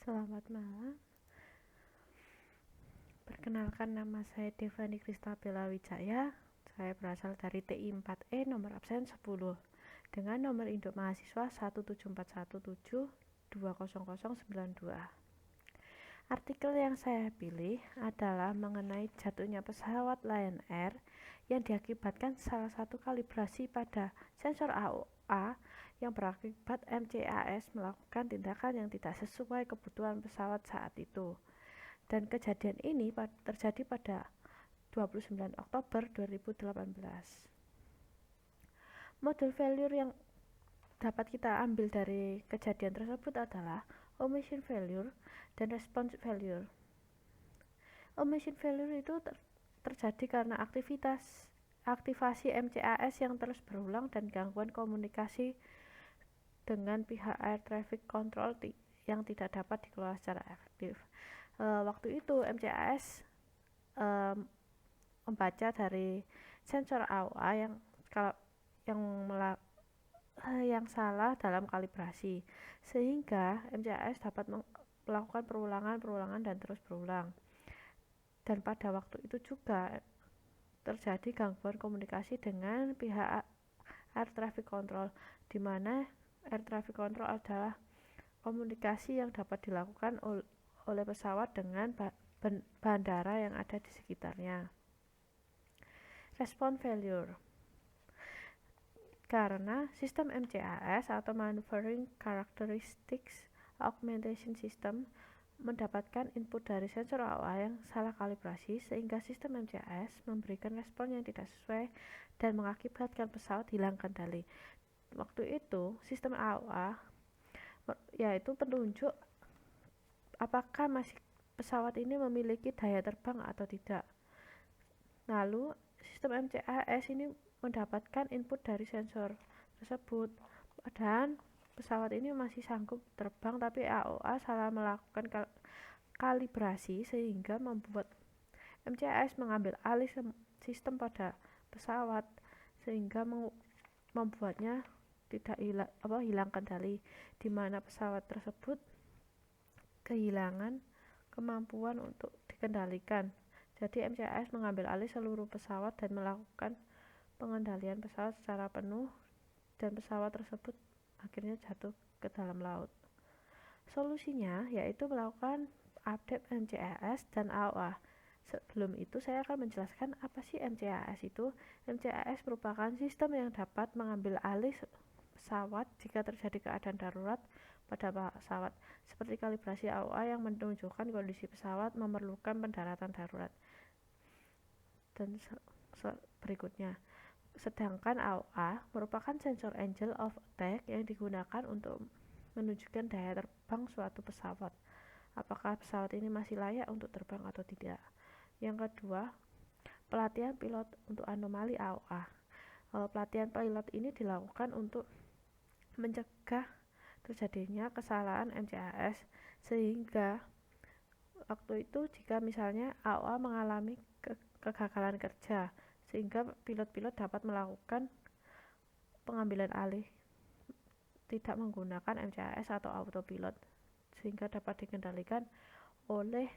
Selamat malam. Perkenalkan, nama saya Devani Kristabella Wijaya. Saya berasal dari TI 4E nomor absen 10 dengan nomor induk mahasiswa 17417200092. Artikel yang saya pilih adalah mengenai jatuhnya pesawat Lion Air yang diakibatkan salah satu kalibrasi pada sensor AOA yang berakibat MCAS melakukan tindakan yang tidak sesuai kebutuhan pesawat saat itu. Dan kejadian ini terjadi pada 29 Oktober 2018. Model failure yang dapat kita ambil dari kejadian tersebut adalah omission failure dan response failure. Omission failure itu terjadi karena aktivasi MCAS yang terus berulang dan gangguan komunikasi dengan pihak air traffic control yang tidak dapat dikelola secara efektif. Waktu itu MCAS membaca dari sensor AOA yang salah dalam kalibrasi, sehingga MCAS dapat melakukan perulangan dan terus berulang. Dan pada waktu itu juga terjadi gangguan komunikasi dengan pihak air traffic control, di mana air traffic control adalah komunikasi yang dapat dilakukan oleh pesawat dengan bandara yang ada di sekitarnya. Response failure karena sistem MCAS atau Maneuvering Characteristics Augmentation System mendapatkan input dari sensor AOA yang salah kalibrasi, sehingga sistem MCAS memberikan respon yang tidak sesuai dan mengakibatkan pesawat hilang kendali. Waktu itu sistem AOA yaitu penunjuk apakah pesawat ini memiliki daya terbang atau tidak. Lalu sistem MCAS ini mendapatkan input dari sensor tersebut, dan pesawat ini masih sanggup terbang, tapi AOA salah melakukan kalibrasi sehingga membuat MCAS mengambil alih sistem pada pesawat, sehingga membuatnya tidak hilang kendali, di mana pesawat tersebut kehilangan kemampuan untuk dikendalikan. Jadi MCAS mengambil alih seluruh pesawat dan melakukan pengendalian pesawat secara penuh, dan pesawat tersebut akhirnya jatuh ke dalam laut. Solusinya yaitu melakukan update MCAS dan AOA. Sebelum itu saya akan menjelaskan apa sih MCAS itu. MCAS merupakan sistem yang dapat mengambil alih pesawat jika terjadi keadaan darurat pada pesawat, seperti kalibrasi AOA yang menunjukkan kondisi pesawat memerlukan pendaratan darurat. Dan berikutnya, sedangkan AOA merupakan sensor angle of attack yang digunakan untuk menunjukkan daya terbang suatu pesawat, apakah pesawat ini masih layak untuk terbang atau tidak. Yang kedua, pelatihan pilot untuk anomali AOA. Pelatihan pilot ini dilakukan untuk mencegah terjadinya kesalahan MCAS, sehingga waktu itu jika misalnya AOA mengalami kegagalan kerja, sehingga pilot-pilot dapat melakukan pengambilan alih tidak menggunakan MCAS atau autopilot, sehingga dapat dikendalikan oleh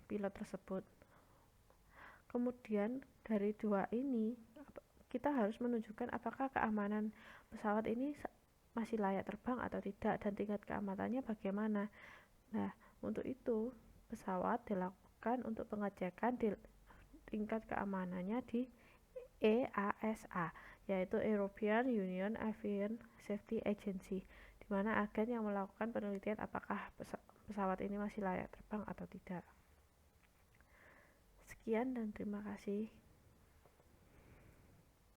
pilot tersebut. Kemudian dari dua ini kita harus menunjukkan apakah keamanan pesawat ini masih layak terbang atau tidak, dan tingkat keamanannya bagaimana. Nah, untuk itu pesawat dilakukan untuk pengecekan di tingkat keamanannya di EASA, yaitu European Union Aviation Safety Agency, di mana agen yang melakukan penelitian apakah pesawat ini masih layak terbang atau tidak. Sekian dan terima kasih.